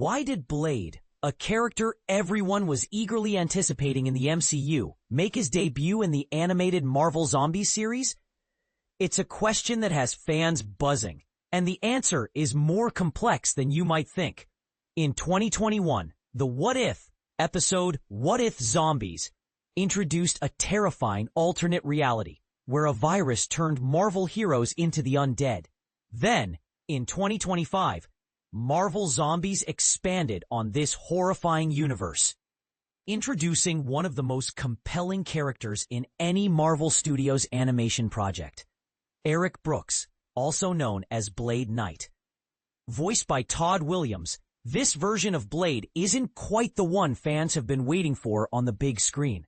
Why did Blade, a character everyone was eagerly anticipating in the MCU, make his debut in the animated Marvel Zombies series? It's a question that has fans buzzing, and the answer is more complex than you might think. In 2021, the What If episode What If Zombies introduced a terrifying alternate reality where a virus turned Marvel heroes into the undead. Then, in 2025, Marvel Zombies expanded on this horrifying universe, introducing one of the most compelling characters in any Marvel Studios animation project, Eric Brooks, also known as Blade Knight. Voiced by Todd Williams, this version of Blade isn't quite the one fans have been waiting for on the big screen.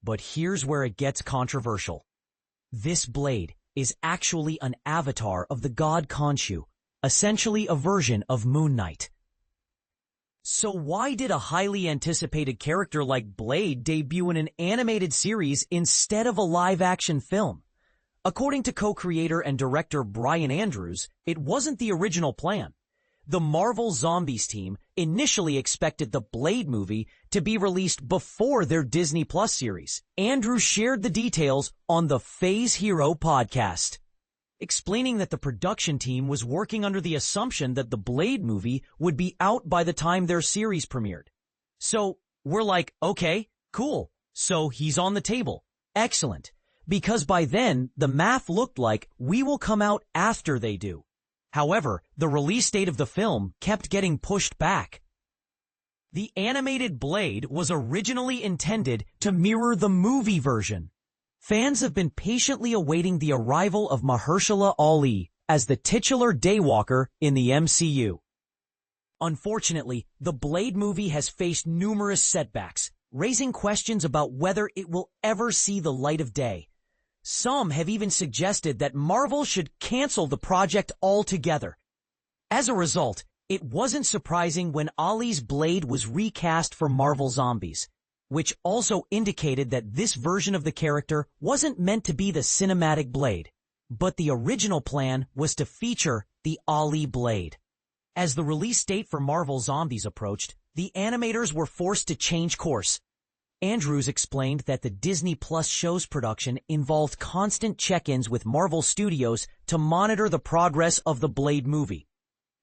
But here's where it gets controversial. This Blade is actually an avatar of the god Khonshu, essentially a version of Moon Knight. So why did a highly anticipated character like Blade debut in an animated series instead of a live-action film? According to co-creator and director Bryan Andrews, it wasn't the original plan. The Marvel Zombies team initially expected the Blade movie to be released before their Disney Plus series. Andrews shared the details on the Phase Hero podcast, explaining that the production team was working under the assumption that the Blade movie would be out by the time their series premiered. So we're like, okay, cool. So he's on the table. Excellent. Because by then, the math looked like we will come out after they do. However, the release date of the film kept getting pushed back. The animated Blade was originally intended to mirror the movie version. Fans have been patiently awaiting the arrival of Mahershala Ali as the titular Daywalker in the MCU. Unfortunately, the Blade movie has faced numerous setbacks, raising questions about whether it will ever see the light of day. Some have even suggested that Marvel should cancel the project altogether. As a result, it wasn't surprising when Ali's Blade was recast for Marvel Zombies, which also indicated that this version of the character wasn't meant to be the cinematic Blade, but the original plan was to feature the Ali Blade. As the release date for Marvel Zombies approached, the animators were forced to change course. Andrews explained that the Disney Plus show's production involved constant check-ins with Marvel Studios to monitor the progress of the Blade movie.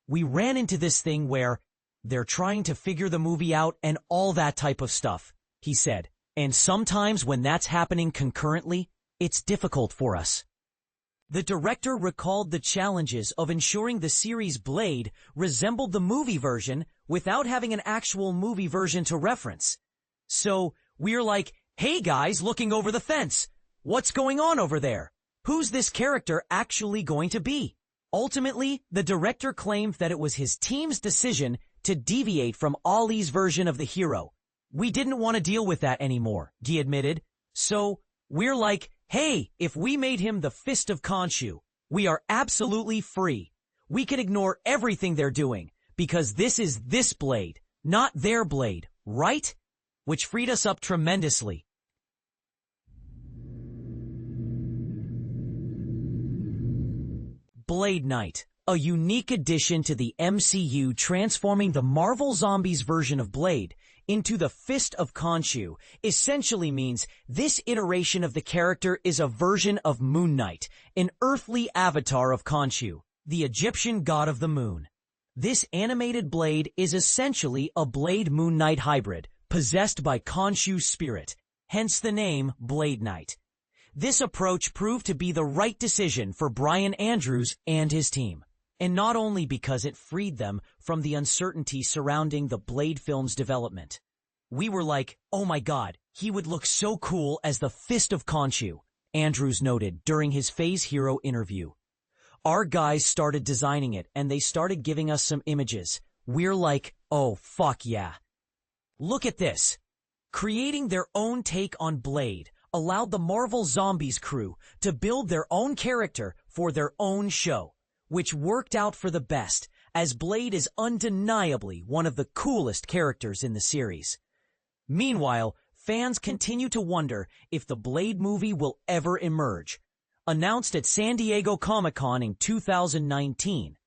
We ran into this thing where they're trying to figure the movie out and all that type of stuff, he said. And sometimes when that's happening concurrently, it's difficult for us. The director recalled the challenges of ensuring the series Blade resembled the movie version without having an actual movie version to reference. So we're like, hey guys looking over the fence, what's going on over there? Who's this character actually going to be? Ultimately, the director claimed that it was his team's decision to deviate from Ali's version of the hero. We didn't want to deal with that anymore, he admitted. So we're like, hey, if we made him the Fist of Khonshu, we are absolutely free. We can ignore everything they're doing because this is this Blade, not their Blade, right? Which freed us up tremendously. Blade Knight, a unique addition to the MCU transforming the Marvel Zombies version of Blade into the Fist of Khonshu, essentially means this iteration of the character is a version of Moon Knight, an earthly avatar of Khonshu, the Egyptian god of the moon. This animated Blade is essentially a Blade-Moon Knight hybrid, possessed by Khonshu's spirit, hence the name Blade Knight. This approach proved to be the right decision for Bryan Andrews and his team, and not only because it freed them from the uncertainty surrounding the Blade film's development. We were like, oh my god, he would look so cool as the Fist of Khonshu, Andrews noted during his Phase Hero interview. Our guys started designing it and they started giving us some images. We're like, oh fuck yeah. Look at this. Creating their own take on Blade allowed the Marvel Zombies crew to build their own character for their own show, which worked out for the best, as Blade is undeniably one of the coolest characters in the series. Meanwhile, fans continue to wonder if the Blade movie will ever emerge. Announced at San Diego Comic-Con in 2019,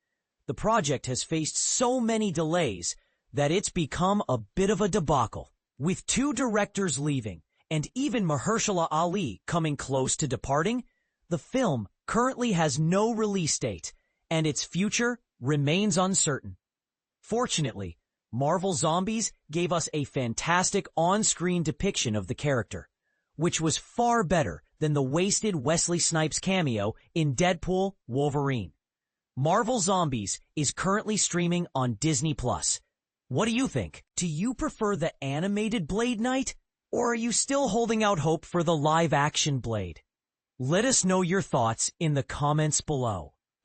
the project has faced so many delays that it's become a bit of a debacle. With 2 directors leaving, and even Mahershala Ali coming close to departing, the film currently has no release date, and its future remains uncertain. Fortunately, Marvel Zombies gave us a fantastic on-screen depiction of the character, which was far better than the wasted Wesley Snipes cameo in Deadpool Wolverine. Marvel Zombies is currently streaming on Disney+. What do you think? Do you prefer the animated Blade Knight, or are you still holding out hope for the live-action Blade? Let us know your thoughts in the comments below.